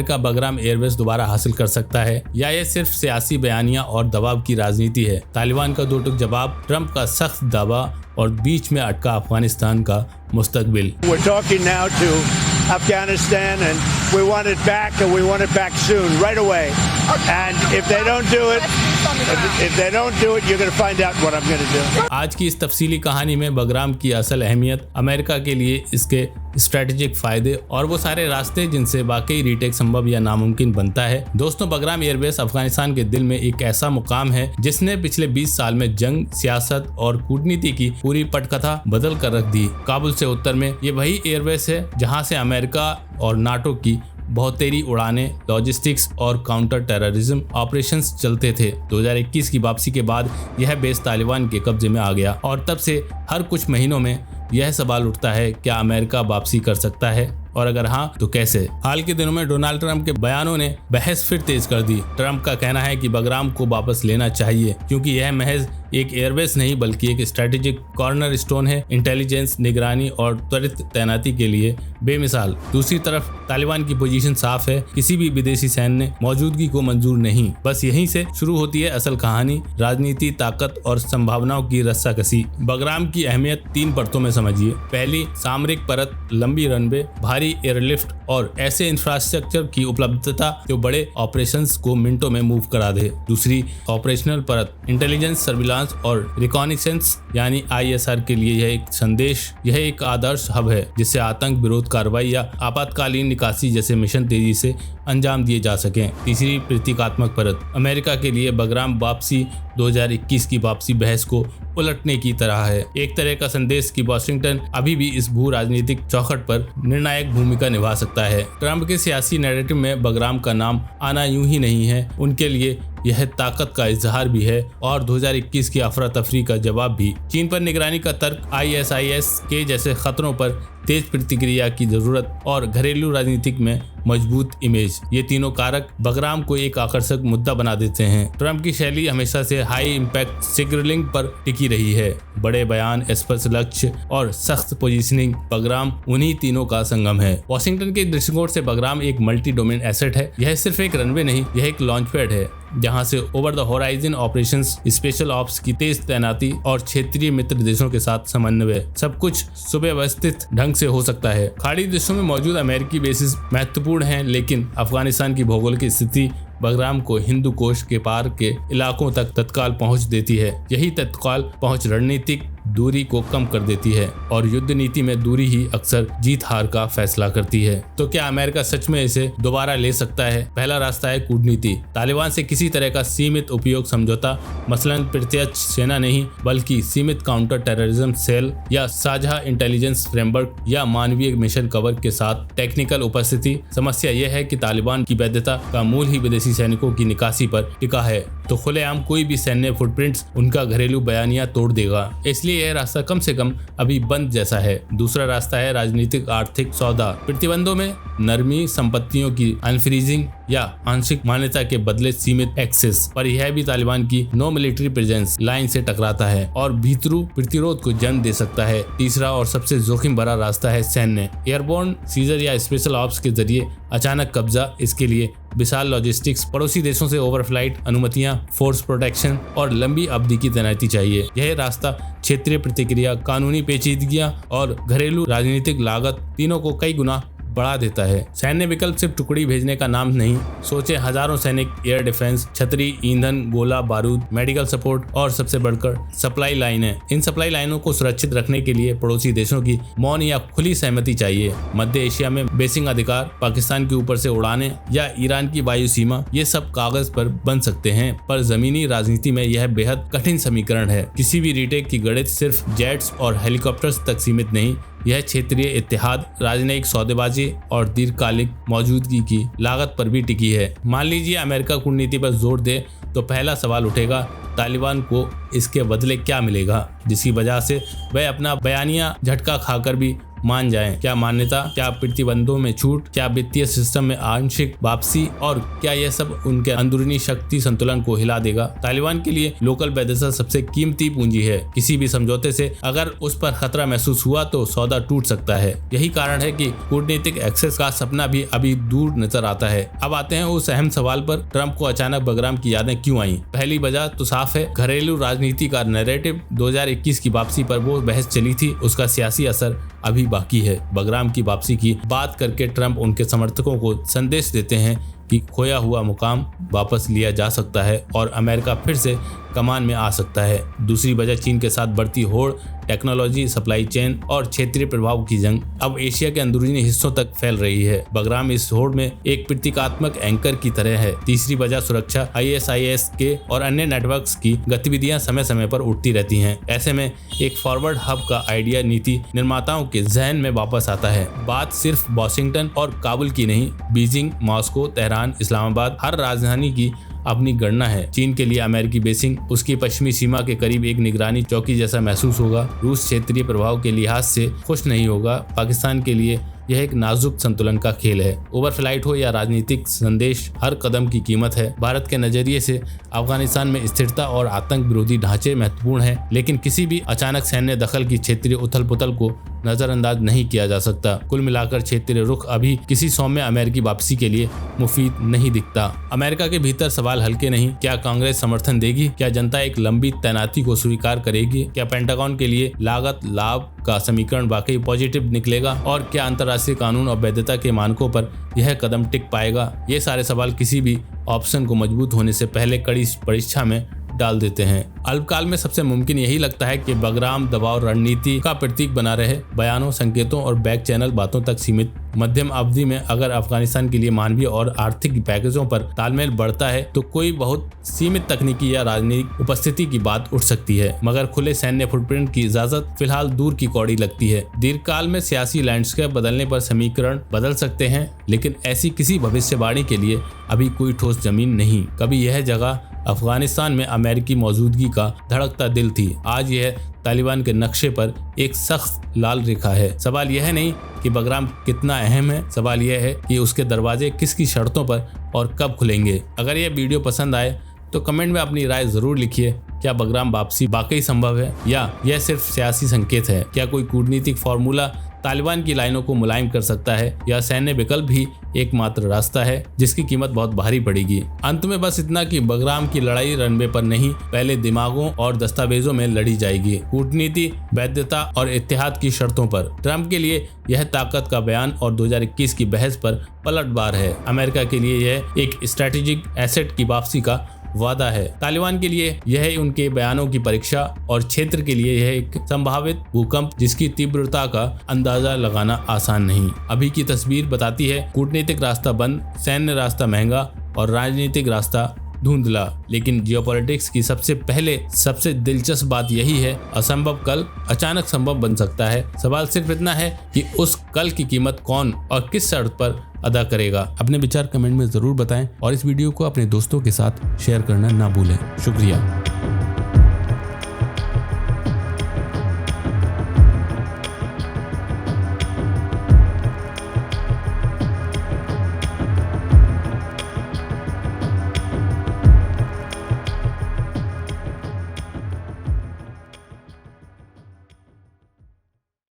America Bagram airbase दोबारा हासिल कर सकता है या ये सिर्फ सियासी बयानियां और दबाव की राजनीति है। तालिबान का दो टूक जवाब, ट्रंप का सख्त दावा और बीच में अटका अफगानिस्तान का मुस्तकबिल। Afghanistan, and we want it back, and we want it back soon, right away. And if they don't do it, you're going to find out what I'm going to do. आज की इस तफसीली कहानी में बगराम की असल अहमियत, अमेरिका के लिए इसके स्ट्रेटेजिक फायदे और वो सारे रास्ते जिनसे वाकई रीटेक संभव या नामुमकिन बनता है। दोस्तों, बगराम एयरबेस अफगानिस्तान के दिल में एक ऐसा मुकाम है जिसने पिछले 20 साल में जंग, सियासत और कूटनीति की पूरी पटकथा बदल कर रख दी। काबुल से उत्तर में ये वही एयरबेस है जहां से अमेरिका और नाटो की बहुतेरी उड़ाने, लॉजिस्टिक्स और काउंटर टेररिज्म ऑपरेशंस चलते थे। 2021 की वापसी के बाद यह बेस तालिबान के कब्जे में आ गया और तब से हर कुछ महीनों में यह सवाल उठता है, क्या अमेरिका वापसी कर सकता है और अगर हाँ तो कैसे। हाल के दिनों में डोनाल्ड ट्रंप के बयानों ने बहस फिर तेज कर दी। ट्रंप का कहना है कि बगराम को वापस लेना चाहिए क्योंकि यह महज एक एयरबेस नहीं बल्कि एक स्ट्रेटेजिक कॉर्नर स्टोन है, इंटेलिजेंस, निगरानी और त्वरित तैनाती के लिए बेमिसाल। दूसरी तरफ तालिबान की पोजीशन साफ है, किसी भी विदेशी सैन्य मौजूदगी को मंजूर नहीं। बस यहीं से शुरू होती है असल कहानी, राजनीति, ताकत और संभावनाओं की रस्साकसी। बगराम की अहमियत 3 परतों में समझिए। पहली, सामरिक परत, लंबी रनवे, भारी एयरलिफ्ट और ऐसे इंफ्रास्ट्रक्चर की उपलब्धता जो बड़े ऑपरेशंस को मिनटों में मूव करा दे। दूसरी, ऑपरेशनल परत, इंटेलिजेंस, सर्विलांस और रिकॉनिसेंस यानी ISR के लिए यह एक संदेश, यह एक आदर्श हब है जिससे आतंक विरोध कार्रवाई या आपातकालीन निकासी जैसे मिशन तेजी से अंजाम दिए जा सकें। तीसरी, प्रतीकात्मक परत, अमेरिका के लिए बगराम वापसी 2021 की वापसी बहस को उलटने की तरह है। एक तरह का संदेश कि वाशिंगटन अभी भी इस भू राजनीतिक चौखट पर निर्णायक भूमिका निभा सकता है। ट्रंप के सियासी नैरेटिव में बगराम का नाम आना यूं ही नहीं है, उनके लिए यह ताकत का इजहार भी है और 2021 की अफरा तफरी का जवाब भी। चीन पर निगरानी का तर्क, ISIS के जैसे खतरों पर तेज प्रतिक्रिया की जरूरत और घरेलू राजनीतिक में मजबूत इमेज, ये तीनों कारक बगराम को एक आकर्षक मुद्दा बना देते हैं। ट्रंप की शैली हमेशा से हाई इम्पैक्ट सिग्नलिंग पर टिकी रही है। बड़े बयान, स्पष्ट लक्ष्य और सख्त पोजीशनिंग, बगराम उन्हीं तीनों का संगम है। वॉशिंगटन के दृष्टिकोण से बगराम एक मल्टी डोमेन एसेट है। यह सिर्फ एक रनवे नहीं, यह एक लॉन्च पैड है जहां से over the horizon operations, special ops की तेज तैनाती और क्षेत्रीय मित्र देशों के साथ समन्वय, सब कुछ सुव्यवस्थित ढंग से हो सकता है। खाड़ी देशों में मौजूद अमेरिकी बेसिस महत्वपूर्ण हैं, लेकिन अफगानिस्तान की भौगोलिक स्थिति बगराम को हिंदू कोश के पार के इलाकों तक तत्काल पहुंच देती है। यही तत्काल पहुंच रणनीतिक दूरी को कम कर देती है और युद्ध नीति में दूरी ही अक्सर जीत हार का फैसला करती है। तो क्या अमेरिका सच में इसे दोबारा ले सकता है? पहला रास्ता है कूटनीति। तालिबान से किसी तरह का सीमित उपयोग समझौता, मसलन प्रत्यक्ष सेना नहीं बल्कि सीमित काउंटर टेररिज्म सेल या साझा इंटेलिजेंस फ्रेमवर्क या मानवीय मिशन कवर के साथ टेक्निकल उपस्थिति। समस्या यह है कि तालिबान की वैधता का मूल ही विदेशी सैनिकों की निकासी पर टिका है, तो खुलेआम कोई भी सैन्य फुटप्रिंट्स उनका घरेलू बयानिया तोड़ देगा। इसलिए यह रास्ता कम से कम अभी बंद जैसा है। दूसरा रास्ता है राजनीतिक आर्थिक सौदा। प्रतिबंधों में नरमी, संपत्तियों की अनफ्रीजिंग या आंशिक मान्यता के बदले सीमित एक्सेस, पर यह भी तालिबान की नो मिलिट्री प्रेजेंस लाइन से टकराता है और भीतरू प्रतिरोध को जन्म दे सकता है। तीसरा और सबसे जोखिम भरा रास्ता है सैन्य, एयरबोर्न सीजर या स्पेशल ऑप्स के जरिए अचानक कब्जा। इसके लिए विशाल लॉजिस्टिक्स, पड़ोसी देशों से ओवरफ्लाइट अनुमतियां, फोर्स प्रोटेक्शन और लंबी अवधि की तैनाती चाहिए। यह रास्ता क्षेत्रीय प्रतिक्रिया, कानूनी पेचीदगियां और घरेलू राजनीतिक लागत तीनों को कई गुना बढ़ा देता है। सैन्य विकल्प सिर्फ टुकड़ी भेजने का नाम नहीं। सोचे हजारों सैनिक, एयर डिफेंस, छतरी, ईंधन, गोला बारूद, मेडिकल सपोर्ट और सबसे बढ़कर सप्लाई लाइनें। इन सप्लाई लाइनों को सुरक्षित रखने के लिए पड़ोसी देशों की मौन या खुली सहमति चाहिए। मध्य एशिया में बेसिंग अधिकार, पाकिस्तान के ऊपर से उड़ाने या ईरान की वायु सीमा, ये सब कागज पर बन सकते हैं, पर जमीनी राजनीति में यह बेहद कठिन समीकरण है। किसी भी रीटेक की गणित सिर्फ जेट्स और हेलीकॉप्टर्स तक सीमित नहीं, यह क्षेत्रीय इत्तेहाद, राजनयिक सौदेबाजी और दीर्घकालिक मौजूदगी की लागत पर भी टिकी है। मान लीजिए अमेरिका कूटनीति पर जोर दे तो पहला सवाल उठेगा, तालिबान को इसके बदले क्या मिलेगा, जिसकी वजह से वह अपना बयानिया झटका खाकर भी मान जाएं? क्या मान्यता, क्या प्रतिबंधों में छूट, क्या वित्तीय सिस्टम में आंशिक वापसी, और क्या यह सब उनके अंदरूनी शक्ति संतुलन को हिला देगा? तालिबान के लिए लोकल वैदेशिक सबसे कीमती पूंजी है। किसी भी समझौते से अगर उस पर खतरा महसूस हुआ तो सौदा टूट सकता है। यही कारण है कि कूटनीतिक एक्सेस का सपना भी अभी दूर नजर आता है। अब आते हैं उस अहम सवाल पर, ट्रंप को अचानक बगराम की यादें क्यों आई? पहली वजह तो साफ है, घरेलू राजनीति का नैरेटिव। 2021 की वापसी पर वो बहस चली थी, उसका सियासी असर अभी बाकी है। बगराम की वापसी की बात करके ट्रंप उनके समर्थकों को संदेश देते हैं कि खोया हुआ मुकाम वापस लिया जा सकता है और अमेरिका फिर से कमान में आ सकता है। दूसरी वजह चीन के साथ बढ़ती होड़, टेक्नोलॉजी, सप्लाई चेन और क्षेत्रीय प्रभाव की जंग अब एशिया के अंदरूनी हिस्सों तक फैल रही है। बगराम इस होड़ में एक प्रतीकात्मक एंकर की तरह है। तीसरी वजह सुरक्षा, ISIS के और अन्य नेटवर्क्स की गतिविधियां समय समय पर उठती रहती हैं। ऐसे में एक फॉरवर्ड हब का आइडिया नीति निर्माताओं के जहन में वापस आता है। बात सिर्फ वॉशिंगटन और काबुल की नहीं, बीजिंग, मॉस्को, तेहरान, इस्लामाबाद, हर राजधानी की अपनी गणना है। चीन के लिए अमेरिकी बेसिंग उसकी पश्चिमी सीमा के करीब एक निगरानी चौकी जैसा महसूस होगा। रूस क्षेत्रीय प्रभाव के लिहाज से खुश नहीं होगा। पाकिस्तान के लिए यह एक नाजुक संतुलन का खेल है। ओवरफ्लाइट हो या राजनीतिक संदेश, हर कदम की कीमत है। भारत के नजरिए से अफगानिस्तान में स्थिरता और आतंक विरोधी ढांचे महत्वपूर्ण है, लेकिन किसी भी अचानक सैन्य दखल की क्षेत्रीय उथल पुथल को नजरअंदाज नहीं किया जा सकता। कुल मिलाकर क्षेत्रीय रुख अभी किसी सौम्य अमेरिकी वापसी के लिए मुफीद नहीं दिखता। अमेरिका के भीतर सवाल हल्के नहीं। क्या कांग्रेस समर्थन देगी? क्या जनता एक लंबी तैनाती को स्वीकार करेगी? क्या पेंटागन के लिए लागत लाभ का समीकरण वाकई पॉजिटिव निकलेगा? और क्या अंतर्राष्ट्रीय कानून और वैधता के मानकों पर यह कदम टिक पाएगा? ये सारे सवाल किसी भी ऑप्शन को मजबूत होने से पहले कड़ी परीक्षा में डाल देते हैं। अल्पकाल में सबसे मुमकिन यही लगता है कि बगराम दबाव रणनीति का प्रतीक बना रहे, बयानों, संकेतों और बैक चैनल बातों तक सीमित। मध्यम अवधि में अगर अफगानिस्तान के लिए मानवीय और आर्थिक पैकेजों पर तालमेल बढ़ता है तो कोई बहुत सीमित तकनीकी या राजनीतिक उपस्थिति की बात उठ सकती है, मगर खुले सैन्य फुटप्रिंट की इजाजत फिलहाल दूर की कौड़ी लगती है। दीर्घकाल में सियासी लैंडस्केप बदलने पर समीकरण बदल सकते हैं, लेकिन ऐसी किसी भविष्यवाणी के लिए अभी कोई ठोस जमीन नहीं। कभी यह जगह अफगानिस्तान में अमेरिकी मौजूदगी का धड़कता दिल थी, आज यह तालिबान के नक्शे पर एक सख्त लाल रेखा है। सवाल यह नहीं कि बगराम कितना अहम है, सवाल यह है कि उसके दरवाजे किसकी शर्तों पर और कब खुलेंगे। अगर यह वीडियो पसंद आए तो कमेंट में अपनी राय जरूर लिखिए। क्या बगराम वापसी वाकई संभव है या यह सिर्फ सियासी संकेत है? क्या कोई कूटनीतिक फॉर्मूला तालिबान की लाइनों को मुलायम कर सकता है, या सैन्य विकल्प भी एकमात्र रास्ता है जिसकी कीमत बहुत भारी पड़ेगी? अंत में बस इतना कि बगराम की लड़ाई रनवे पर नहीं, पहले दिमागों और दस्तावेजों में लड़ी जाएगी, कूटनीति, वैधता और इत्तेहाद की शर्तों पर। ट्रंप के लिए यह ताकत का बयान और 2021 की बहस पर पलटवार है। अमेरिका के लिए यह एक स्ट्रैटेजिक एसेट की वापसी का वादा है। तालिबान के लिए यह उनके बयानों की परीक्षा और क्षेत्र के लिए यह एक संभावित भूकंप जिसकी तीव्रता का अंदाजा लगाना आसान नहीं। अभी की तस्वीर बताती है कूटनीतिक रास्ता बंद, सैन्य रास्ता महंगा और राजनीतिक रास्ता धुंधला। लेकिन जियोपॉलिटिक्स की सबसे दिलचस्प बात यही है, असंभव कल अचानक संभव बन सकता है। सवाल सिर्फ इतना है कि उस कल की कीमत कौन और किस शर्त पर अदा करेगा। अपने विचार कमेंट में जरूर बताएं और इस वीडियो को अपने दोस्तों के साथ शेयर करना ना भूलें। शुक्रिया।